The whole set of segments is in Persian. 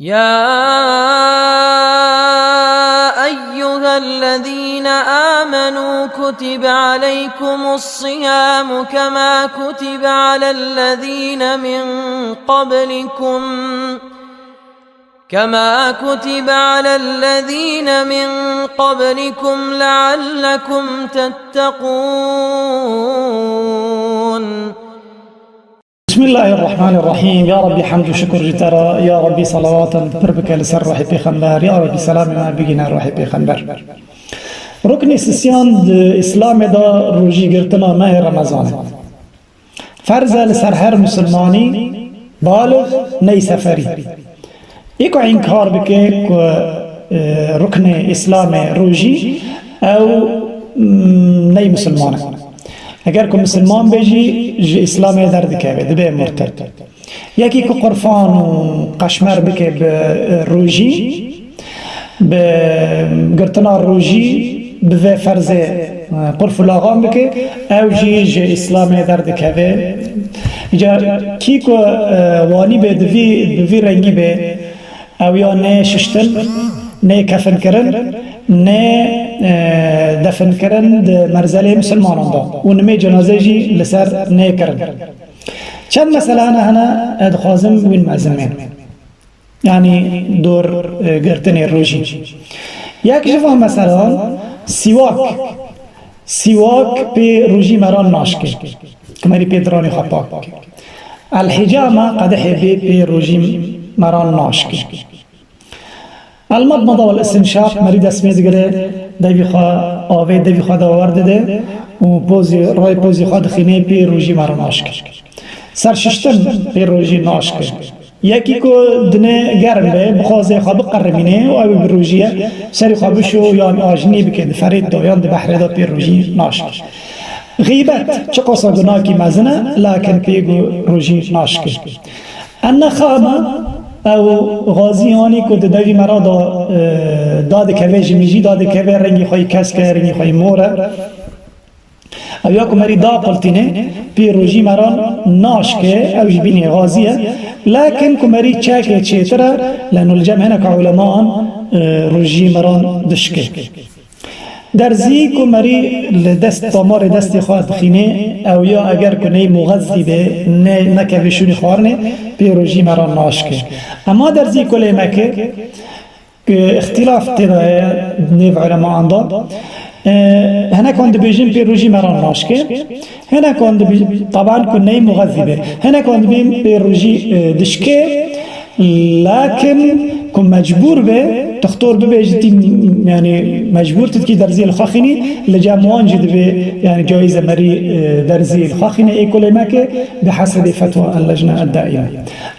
يا أيها الذين آمنوا كتب عليكم الصيام كما كتب على الذين من قبلكم لعلكم تتقون. بسم الله الرحمن الرحيم. يا ربي حمد وشكر جترا، يا ربي صلوات بربك لسر روحي بيخنبر، يا ربي سلام ما بيجينا روحي بيخنبر. ركن سيسيان اسلام دا روجي قرتنا ماه رمضان فرض لسر هر مسلماني بالغ ني سفري ایکو انکار بکه رکن اسلام روجی او نی مسلمانه. اگر که مسلمان بجی اسلام درد که دبه مرتد. یکی که قرفان و قشمر بکه به روجی به گرتنا روجی به فرض قرف لاغام بکه او جی اسلام درد که جا کی که وانی به دوی رنگی به او یا نه ششتن نه کفن کرن نه دفن کرن ده مرزله مسلمانان دا و نمی جنازه جی لسر نه کرن. چند مثلا هنا ادخازم وین معزمین یعنی دور گرتن روجی یک جفا مثلا سواک پی روجی مران ناشکه کمری پی درانی خطاک الحجامه قدح پی روجی مران ناشکه المضمضه والاستنشاق مريض اسمه دگره دوی خواه آوه دوی خواه داورده ده و رای پوزی خواه دخینه پی روجی مران ناشکه سرششتن پی روجی ناشکه یکی که دنه گرم به بخوازه خواه بقرمینه و اوی بروجیه سری خواه بشو یا آجنی بکن فرید دا یا بحر دا پی روجی ناشکه غیبت چه قصا گناه کی مزنه لکن پیگو روجی ناشکه النخامه او غازیانی که دوی مرا داد کوه جمیجی داد کوه رنگی خوی کس که رنگی خوی موره او یا که مری دا قلتینه پی روژی مرا ناش که او جبینی غازیه لیکن که مری چاکه چیتره لانو الجمع هنک علمان روژی مرا دشکه درزی که مری لدست تامار دستی خواهد خینه او یا اگر که نی مغذی به نکوشونی خوارنه پی روژی مران ناشکه. اما درزی که لیمکه که اختلاف تدایه نیو علماء انداد هنه کند بیجیم پی روژی مران ناشکه هنه کند بیجیم طبعا که نی مغذی به هنه کند بیم پی روژی دشکه لكن كم مجبور به تختار ببيجتي يعني مجبور تتكي درزي الخاخني لجا موانجد به يعني جائزة مري درزي الخاخني ايكولي ماكي بحسب فتوى اللجنة الدائمة.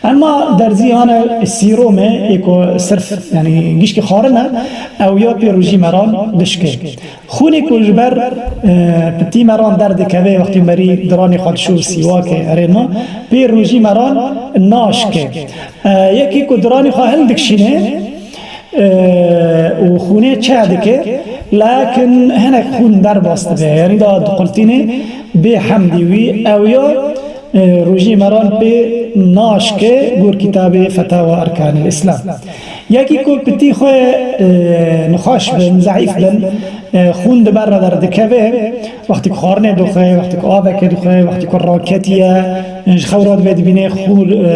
اما درزي انا السيرومة ايكو صرف يعني جيشكي خارنة او يا بيروجي مران دشكي خوني كل جبر بتي مران درد كبه وقت مري دراني خالشو سيواكي ارينا بيروجي مران ناشكي یکی که درانی خواهل دکشینه و خونه چه دکه لیکن هنک خون در باسته به یعنی داد قلتینه به حمدیوی او یا روژی مران به ناشکه گور کتاب فتاوى ارکان الاسلام یکی که پتی خواه نخاش بن ضعیف بن خون دبر را در دکوه وقتی که خارنه دخواه وقتی که آبکه دخواه وقتی که راکتیه خورات بید بینه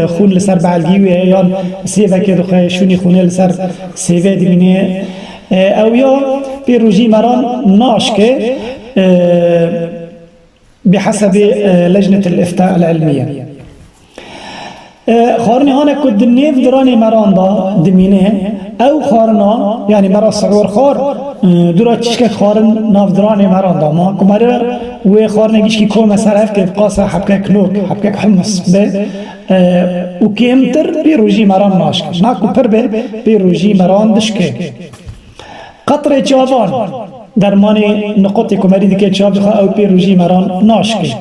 خون لسر بعلگیوه یا سیوه که دخواه شونی خونه لسر سیوه دی بینه او یا پی روژی مران ناشکه بحسب لجنة الإفتاء العلمية خارني هانا كد النيف دراني مران دا دمينه او خارنا يعني مرا سعور خار درا تشكك خارن ناف دراني مران دا ما كمارا و خارنا جيشكي كوما سرف كيف قاسا حبكك نوك حبكك حمص به و كيمتر بيروجي مران ناشك ناكو پر به بيروجي مران دشكه قطر جوابان درمانی نقطه کمری دیگه چاب بخواه او پی روژی مران ناشکه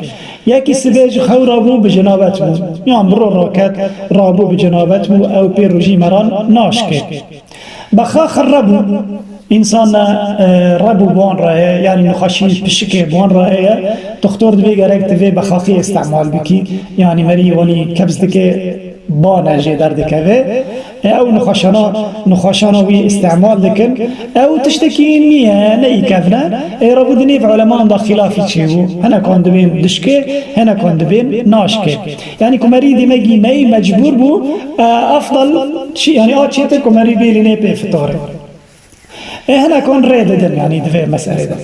یکی سبیج خو رابو به جنابت مو یا برو راکت رابو به جنابت مو او پی روژی مران ناشکه بخوا خربو انسان ربو بان راه یعنی نخاشی پشکه بان راه دکتر دوی گرگ توی بخاخی استعمال بکی یعنی مری وانی کبز دکه با نجی درد که او نخوشانا وی استعمال دکن او تشتکی نیه نئی کفنه را بود نیف علمان دا خلافی چی بو هنه کن دبین دشکه هنه کن دبین ناشکه یعنی کمری دیمگی نئی مجبور بو افضل چی یعنی چیته کمری بیلی نی پی فطوره هنه کن رید دن یعنی دوی مسئله ده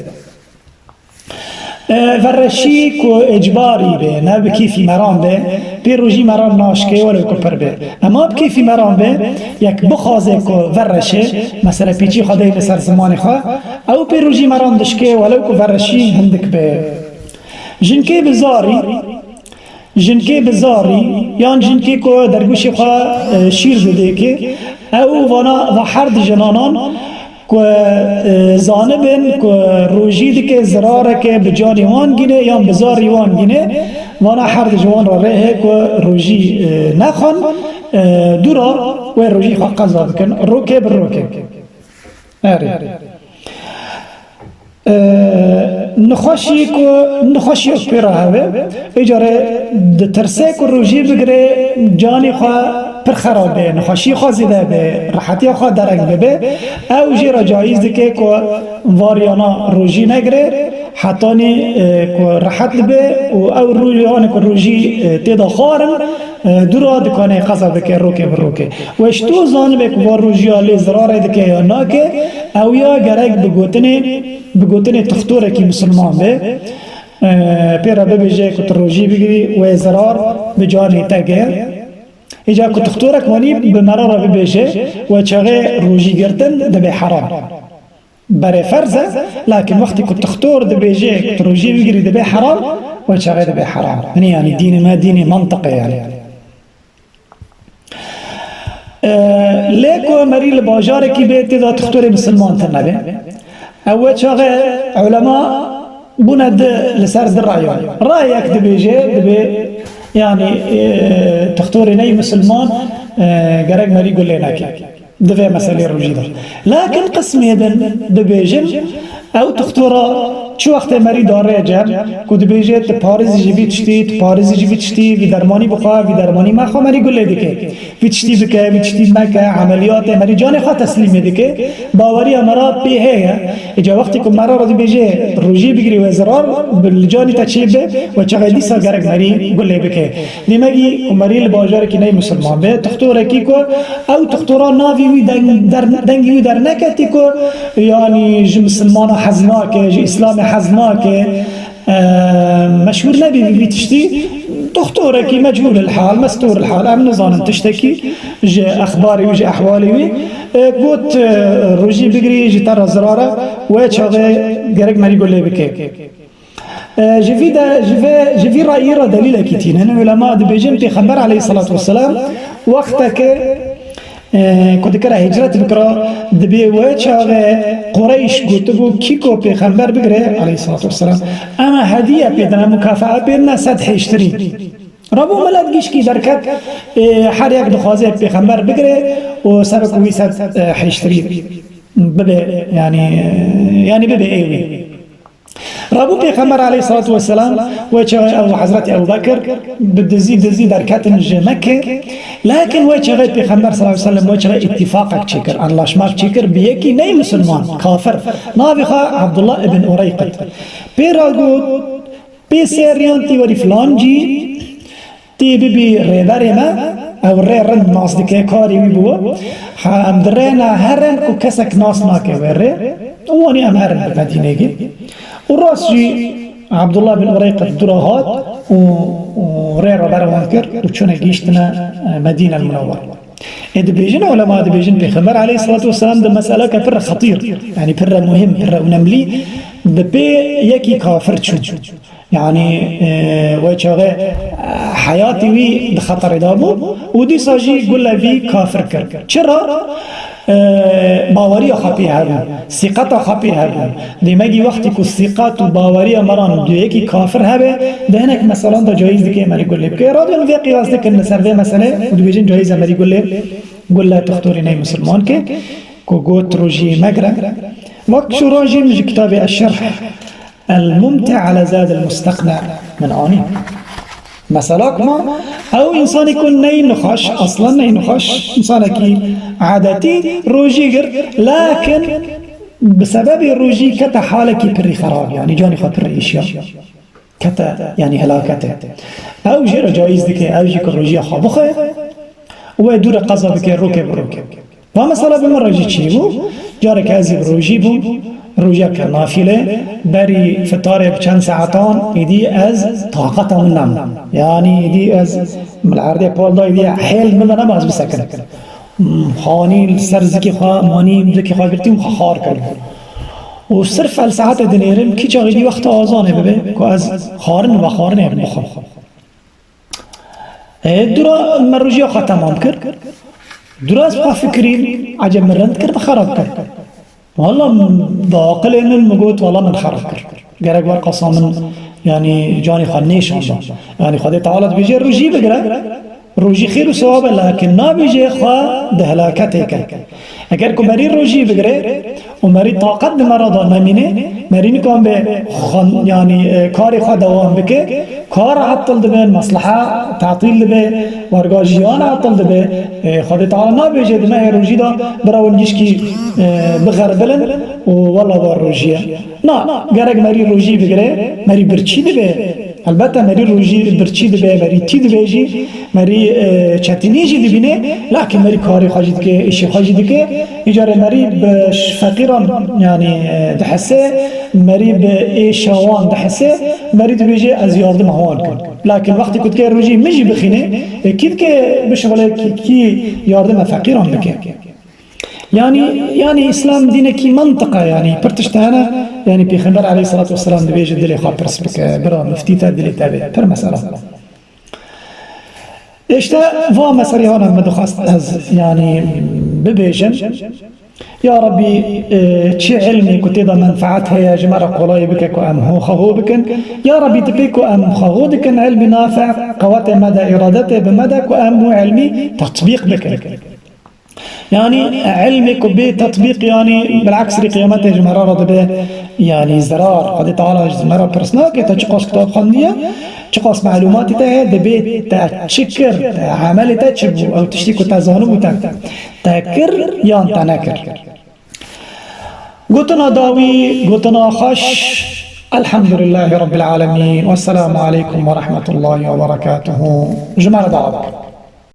ورشی کو اجباری به نه بکیفی مرام به پیروژی مرام ناشکه ولو کپر به اما بکیفی مرام به یک بخوازه کو ورشه مثلا پیچی خدای لسر زمان خواه او پیروژی مرام دشکه ولو کو ورشی هندک به جنکه بزاری یان جنکه کو درگوشی خواه شیر بده که او وانا و حرد جنانان که زانبن که روژید که زراره که بجانی وان گینه یا بزاری وان گینه وانا هر جوان را ره که روژی نخوان دورا و روژی خواه قضا بکن روکه بر روکه نخوشی اکپیرا هوه اجاره ترسه که روژی بگره جانی خواه پر خرابه نخوشی خواه زیده به راحتی خواه درک ببه او جی را جایز دکه که واریانا روژی نگره حتی که راحت لبه و او رویانه که روژی تیدا خوارن دورا دکانه قضا بکه روکه بر روکه و اشتو زانبه که وار روژی آلی زراره دکه یا ناکه او یا گرک بگوتنه تختوره که مسلمان به پیرا ببیجه که روژی بگیری و زرار بجانی تگه ایجا که تختورک وانی به مرارا ببیجه و چاقه روژی گرتن دبی حرام برای فرضه لكن وقتی که تختور دبیجه که روژی بگیری دبی حرام و چاقه دبی حرام یعنی دین ما دین منطقه یعنی لیکو مریل باجاره کی بیتی دا تختور مسلمان تنبه او چاقه علماء بوند لسر در رأی یک دبیجه دبی يعني تختوري ني مسلمان قرق مري يقول لنا كي دفع مسألة روجيدة لكن قسم يدن دبيجن او تختورا چو وقت مري داره جب كو دبيجه تپارزي جبي تشتي تپارزي جبي تشتي في درماني بخوا في درماني ما خوا مري يقول لدي كي في تشتي بكا في تشتي مكا عمليات مري جاني خوا تسليم يدي كي باوري مرا بي هي اجا وقت كو مرا رضي بيجه روجي بيجري وزرار بالجاني تشيبه وچغدي سا قرق مري يقول لي بكي دماغي مري الباجار كي ني مسلمان به تختورا كي كو او تختورا نافي وي دنگي وي در نكتي كو يعني ج مسلمان حزناك ج اسلام حزناك مشهور نبي بيتشتي دكتورك مجهول الحال مستور الحال ام نظام تشتكي جي اخباري وجي احوالي وي قلت روجي بقري جي ترى زراره وشاغي قرق مري يقول لي بكي جفي رأي را دليل كتير هنا علماء بيجن پیغمبر عليه الصلاة والسلام وقتك كنت كره هجرت بكرا دبي وچاغه قريش گوتبو کیکو پیغمبر بگره عليه الصلاة والسلام اما هدیه پیدنا مکافعه پیدنا صدح اشتری ربو ملد گیش کی درکت هر یک دخوازه پیغمبر بگره و سبک وی صدح اشتری ببه يعني ببه ايوي رابو پیغمبر علیه الصلاة والسلام وچه او حضرت ابو بکر بدزی درکت مکه لكن وچه پیغمبر صلی الله علیه وسلم وچه اتفاقک چیکر انلاشماک چیکر بیکی نی مسلمان کافر نابخا عبدالله ابن اریقت پیرا گود پی سیریانتی وری فلان جی تی بی ریبر ما او ری رند ناس دکه کاری بی بو هم درنا هرن کو کسک ناس ناکه وری وانی ام هرن مدینه گی وراسي عبد الله بن أريقة دراهات وريرا بروانكر وشونا جيشتنا مدينة المنورة دبيجن علماء دبيجن بيغمبر عليه الصلاة والسلام ده مسألة كبر خطير يعني بر مهم بر ونملي دبي يكي كافر شو يعني وجهه حياتي وي بخطر دابو ودي ساجي يقول له في كافر كر چرا باوري خفي هبون ثقت خفي هبون دماغي وقتی که ثقت و باوري مران دو یکی کافر هبه دهنك مثلا دا جایز دکه مری گله بکه رادو نوی قیاس دکه نسرده مسئله و دو بیجن جایز مری گله تختوری نی مسلمان که گوت روجي مقرأ وقت شو راجي من كتاب الشرح الممتع على زاد المستقنع من آني مثلا ما او انسانی که نی نخوش اصلا نی نخوش انسانی که عادتی روجی گر لكن بسبب روجی کتا حالکی پری خراب یعنی جانی خود پری اشیا کتا یعنی هلاکته او جیر جایز دیگه او جی که روجی خواب بخواه و دور قضا بکر روکه بروکه و مثلا بمر روجی چی بو جاره که ازی روجی بو روجا که نافله بری فتاره بچند ساعتان ایدی از طاقتم نم یعنی ایدی از ملعرده پول دا ایدی حیل من نماز بسکن خانی سرزکی خواه مانی مزکی خواه برتیم خار کرد و صرف الساعت دنیرم کی چاقی دی وقت آزانه ببه که از خارن و خارن بخور دورا من روجیا خواه تمام کرد دورا از خواه فکرین عجب مرند کرد خراب کرد والله باقل إنه المجود والله من خرج جرق ورقة صامن يعني جاني خنيش يعني خدي تعالى بيجي روجي بقرا روجي خير وثواب لكن ما بيجي خا دهلاكتك اگر کو مری روجی بگره و مری طاقت مرض نمینه مرینی کام به یعنی کاری خود دوام بکه کار عطل دبه مصلحه تعطیل دبه ورگاجیان عطل دبه خود تعالی نبیجه دمه روجی دا براونجیش کی بغربلن و والله بار روجیه نه گرگ مری روجی بگره مری برچی دبه البته مری روجی برچی دبه مری تی دبه جی مری چتینی جی دبینه لکن مری کاری خواجید که اشی خواجید که اجاره مری به فقیران یعنی دحسه مری به ایشوان دحسه مری دبیجه از یاردم هوان کن لکن وقتی کد که روجی مجی بخینه کید که بشغله کی یاردم فقیران بکه يعني اسلام دينك منطقه يعني برتشتانا يعني پیغمبر عليه الصلاه والسلام دبيجه دلي خا برس بك برا مفتيتا دلي تابع پر مساله اشتا و مسري هون ما دخست از يعني ببيجن يا ربي تشي علمي كتيدا منفعتها يا جماعه قلاي بك ام هو خو بكن يا ربي تبيكو ام خو دكن علمي نافع قوات مدى ارادته بمدى ام علمي تطبيق بك يعني علمك بتطبيق يعني بالعكس لقيامته جمهرة رضي به يعني زرار قد تعالى جمهرة برسناك تشقص كتاب خندية تشقص معلومات تاه دبيت تشكر عمل تشبو أو تشتكو تزانو تذكر يان تنكر قلتنا داوي قلتنا خش الحمد لله رب العالمين والسلام عليكم ورحمة الله وبركاته جمهرة دعوة